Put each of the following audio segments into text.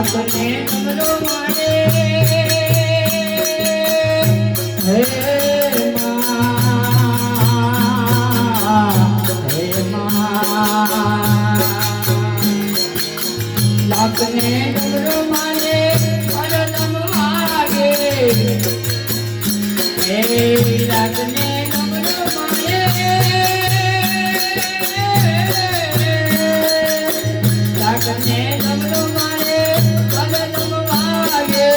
લાખને ડમરો મારે હે લાખને ડમરો મારે અરદમ વાગે હે લાખને ડમરો મારે લાખને ડમરો મારે અરદમ વાગે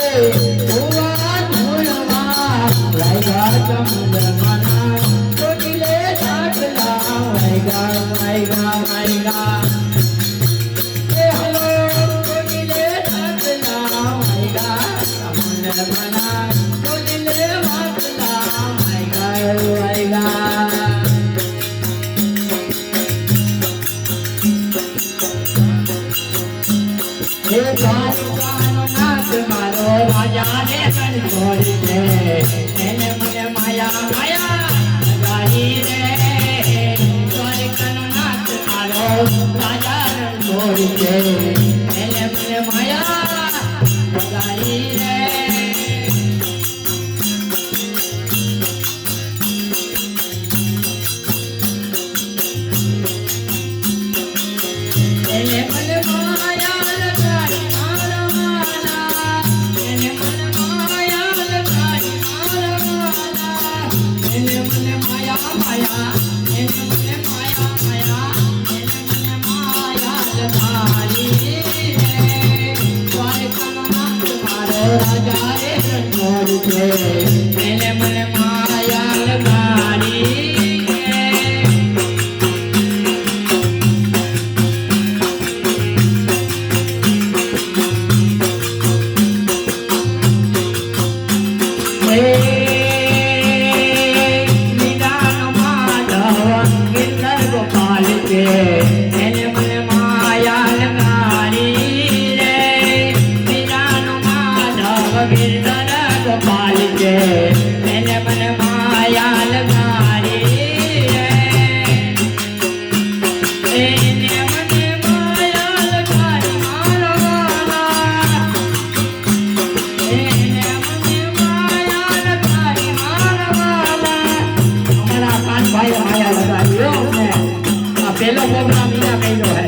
ભુવા ધૂળવા લાગ્યા ચમદમાના ચોટીલે સાટલા વાગ્યા મારો રાજા ને છોડી દે એને મને માયા માયા ગાડી રે દ્વારિકાનો નાથ મારો રાજા ને છોડી દે એને મને માયા ગાડી રે એને મને માયા એને મને માયા લગાડી નિદાન માધવ ગિરધર ગોપાલ છે એને મને માયા લગાડી રે નિદાન માધવ ગિરધર ગોપાલ છે એને મને માયા લગાડી એને મને માયા લગાડી મારવાના એને મને માયા લગાડી મારવાના અમારા કાનભાઈ માયા લગાડ્યો ને આ પહેલો પ્રોગ્રામ ઈના કર્યો હે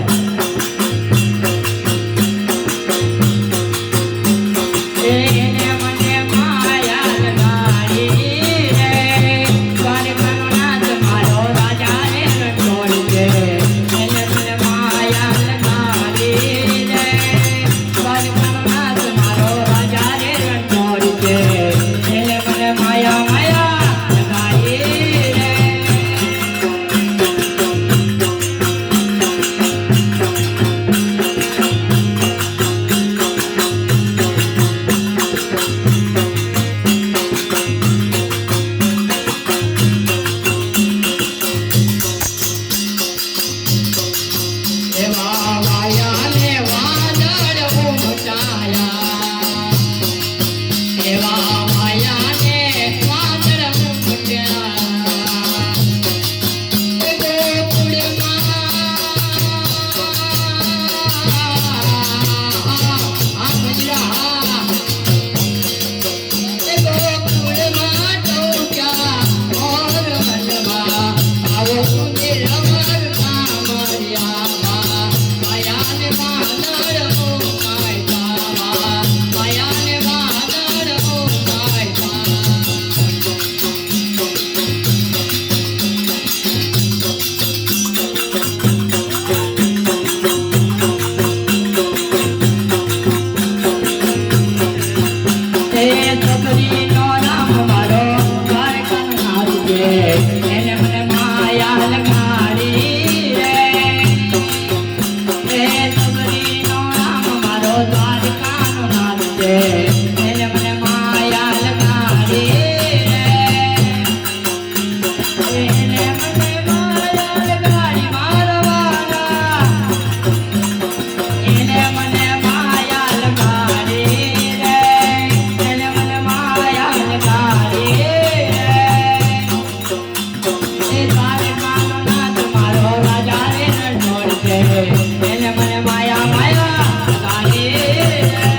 એને મને માયા માયા ગાડી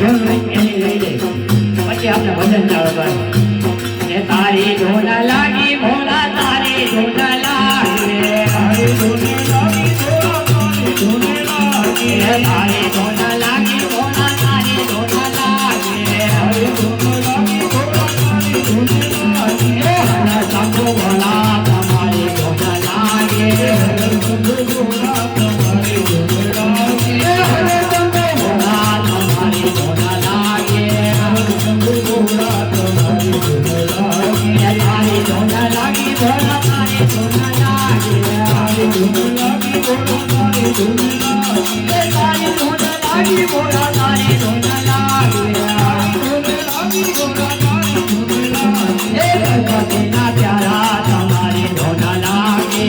ધૂન એની લઈ લે પછી આપણે ભજન ચાલુ કરવાનું એ તારી ધૂન લાગી ભોળા તારી ધૂન લાગે તારી ધૂન લાગી ભોળા તારી ધૂન લાગે તારી ધૂન લાગી ભોળા તારી ધૂન લાગે તારી ધૂન લાગી ભોળા તારી ધૂન લાગે હર શંભુ ભોળા તમારી ધૂન લાગે હર શંભુ ભોળા તમારી ધૂન લાગે હર શંભુ ભોળા તમારી ધૂન લાગે હર શંભુ ભોળા તમારી ધૂન લાગે તારી ધૂન લાગી ભોળા તારી ધૂન લાગે તારી ધૂન લાગી ભોળા તારી ધૂન લાગે તારી ધૂન લાગી ભોળા તારી ધૂન લાગે તારી ધૂન લાગી ભોળા તારી ધૂન લાગે હે ગણપતિના પ્યારા તમારી ધૂન લાગે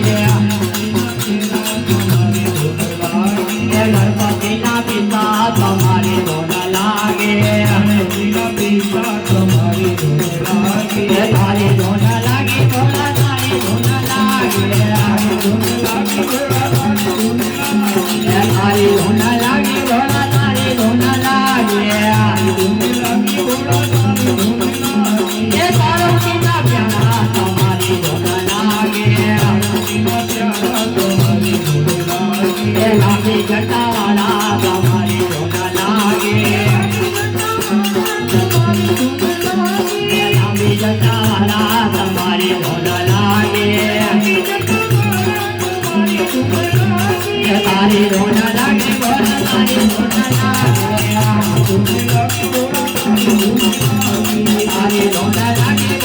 ગણપતિના પિતા તમારી ધૂન લાગે ગણપતિના પિતા તમારી ધૂન લાગે તારી ધૂન લાગી ભોળા તારી ધૂન લાગે તારી ધૂન લાગી ભોળા તારી ધૂન લાગે તારી ધૂન લાગી ભોળા તારી ધૂન લાગે તારી ધૂન લાગી ભોળા તારી ધૂન લાગે એ પાર્વતીના પ્યારા તમારી ધૂન લાગે પાર્વતીના પ્યારા તમારી ધૂન લાગે એ લાંબી જટાવાળા તમારી ધૂન લાગે લાંબી જટાવાળા તમારી ધૂન લાગે તારી ધૂન લાગી ભોળા તારી ધૂન લાગે તારી ધૂન લાગી